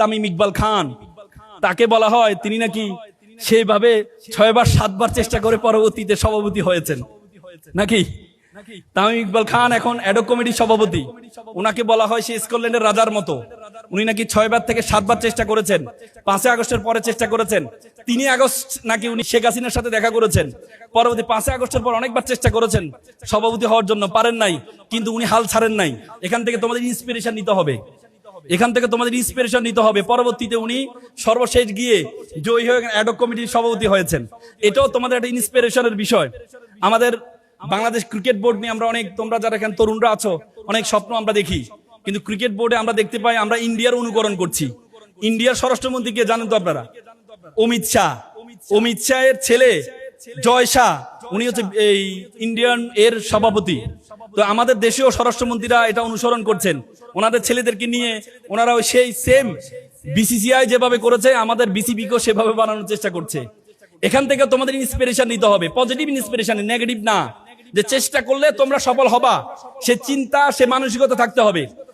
তামিম ইকবাল খান, তাকে বলা হয় তিনি নাকি সেইভাবে 6বার 7বার চেষ্টা করে পরবর্তীতে সভাপতি হয়েছেন নাকি। তামিম ইকবাল খান এখন অ্যাডক কমিটির সভাপতি, উনাকে বলা হয় সে স্কটল্যান্ডের রাজার মতো। উনি নাকি 6বার থেকে 7বার চেষ্টা করেছেন, 5 আগস্টের পরে চেষ্টা করেছেন, 3 আগস্ট নাকি উনি শেখ হাসিনার সাথে দেখা করেছেন, পরবর্তী 5 আগস্টের পর অনেকবার চেষ্টা করেছেন সভাপতি হওয়ার জন্য, পারেন নাই, কিন্তু উনি হাল ছাড়েন নাই। এখান থেকে তোমাদের ইন্সপিরেশন নিতে হবে, এখান থেকে তোমাদের ইন্সপিরেশন নিতে হবে। পরবর্তীতে উনি সর্বশেষ গিয়ে জয়ী হয়ে অ্যাডক কমিটির সভাপতি হয়েছেন, এটাও তোমাদের একটা ইন্সপিরেশনের বিষয়। আমাদের বাংলাদেশ ক্রিকেট বোর্ড নিয়ে আমরা অনেক, তোমরা যারা এখানে তরুণরা আছো, অনেক স্বপ্ন আমরা দেখি, কিন্তু ক্রিকেট বোর্ডে আমরা দেখতে পাই আমরা ইন্ডিয়ার অনুকরণ করছি। ইন্ডিয়ার স্বরাষ্ট্রমন্ত্রী কে জানেন তো আপনারা? অমিত শাহ। অমিত শাহের ছেলে জয় শাহ, উনি হচ্ছে এই ইন্ডিয়ান এর সভাপতি। তো আমাদের দেশীয় স্বরাষ্ট্রমন্ত্রীরা এটা অনুসরণ করছেন, ওনাদের ছেলেদেরকে নিয়ে ওনারা সেই সেম বিসিসিআই যেভাবে করেছে আমাদের বিসিবিকেও সেভাবে বানানোর চেষ্টা করছে। এখান থেকে তোমাদের ইন্সপিরেশন নিতে হবে, পজিটিভ ইন্সপিরেশন, নেগেটিভ না। যে চেষ্টা করলে তোমরা সফল হবা, সে চিন্তা, সে মানসিকতা থাকতে হবে।